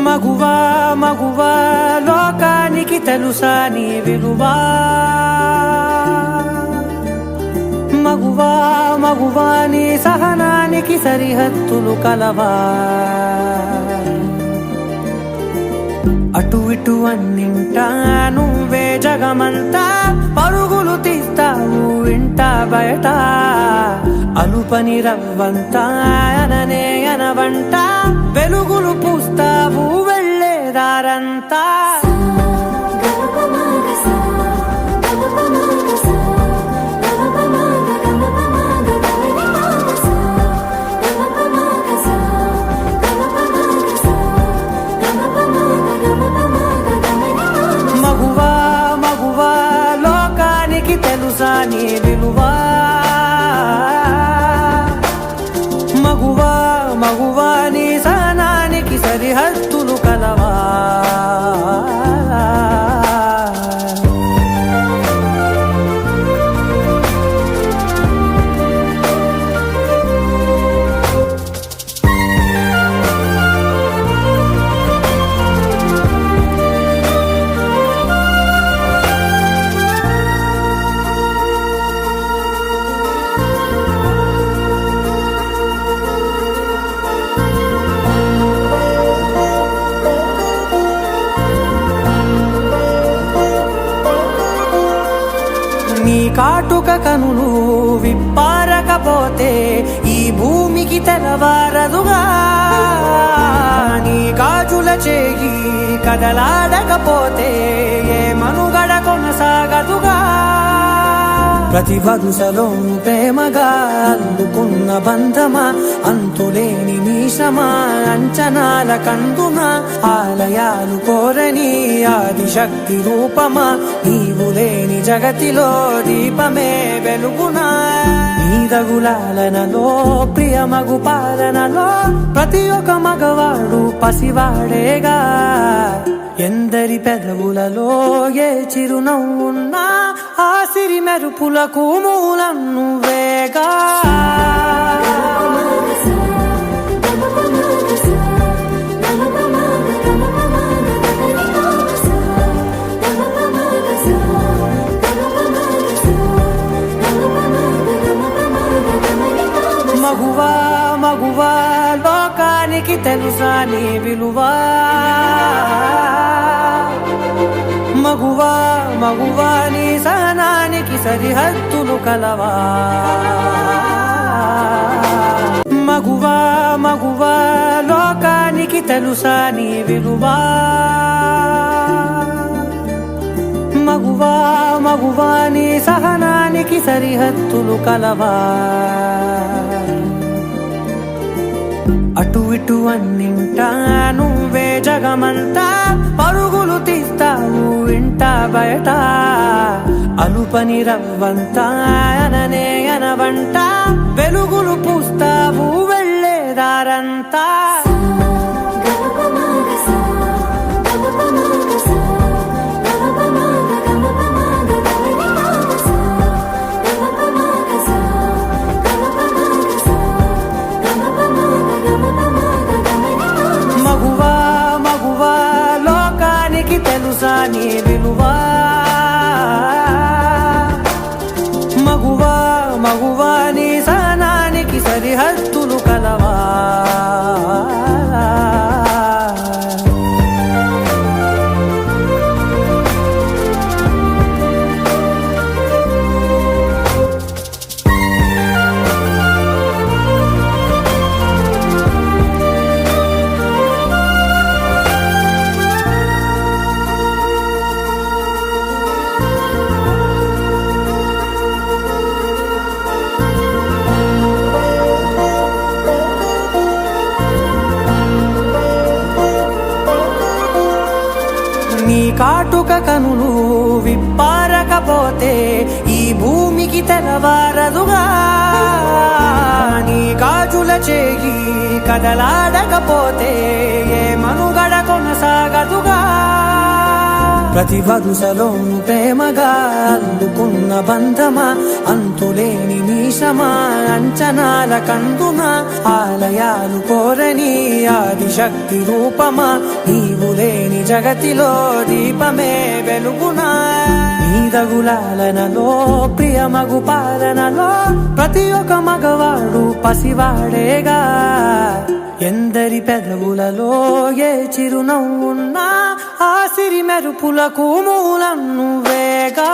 మగువా మగువా లోకానికి తెలుసా నీ విలువా, మగువా మగువా నీ సహనానికి సరిహద్దులు కలవా. అటు ఇటు అన్నింటా నువ్వే జగమంతా, పరుగులు తీస్తావు ఇంట బయట. అలుపని రవ్వంతా అననే అనవంట, వెలుగులు పూస్తావు వెళ్ళేదారంతా. మగువా మగువా లోకానికి తెలుసా నీ విలువా, మగువా మగువా నీ సహనానికి సరిహద్దులు కలవా. నీ కాటుక కనులు విప్పారకపోతే ఈ భూమికి తెలవారదుగా, నీ గాజుల చేయి కదలాడకపోతే ఏ మనుగడ కొనసాగదుగా. ప్రతి వరుసలోను ప్రేమగా అల్లుకున్న బంధమా, అంతులేని మీషమా అంచనాల కందున. ఆలయాలు కోరని ఆదిశక్తి రూపమా, నీవు లేని జగతిలో దీపమే వెలుగునా. నీదగులాలనలో ప్రియమగు పాలనలో ప్రతి ఒక్క మగవాడు పసివాడేగా. ఎందరి పెదవులలో ఏ చిరునవ్వున్నా ఆ సిరి మెరుపులకు మూలం నువ్వేగా. మగువా మగువా లోకానికి తెలుసా నీ విలువా, మగువా మగువా నీ సహనానికి సరిహద్దులు కలవా. మగువా మగువా లోకానికి తెలుసా నీ విలువా, మగువా మగువా నీ సహనానికి సరిహద్దులు కలవా. అటు ఇటు అన్నింటా నువ్వే జగమంతా, పరుగులు తీస్తావు ఇంట బయట. అలుపని రవ్వంతా అననే అనవంట, వెలుగులు పూస్తావు వెళ్ళేదారంతా. మగువా మగువా లోకానికి తెలుసా నీ విలువా, మగువా మగువా నీ సహనానికి సరిహద్దులు కలవా. నీ కాటుక కనులు విప్పారకపోతే ఈ భూమికి తెలవారదుగా. నీ గాజుల చేయి కదలాడకపోతే ఏ ప్రతి వరుసలోను ప్రేమగా అందుకున్న బంధమా, అంతులేని నీశమా, అంచనాల కందున ఆలయాలు కోరని ఆదిశక్తి రూపమా, నీవు లేని జగతిలో దీపమే వెలుగునా. నీదగులాలనలో ప్రియమగు పాలనలో ప్రతి ఒక్క మగవాడు పసివాడేగా. ఎందరి పెదవులలో ఏ చిరునవ్వున్నా ఆ సిరి మెరుపులకు మూలం నువ్వేగా.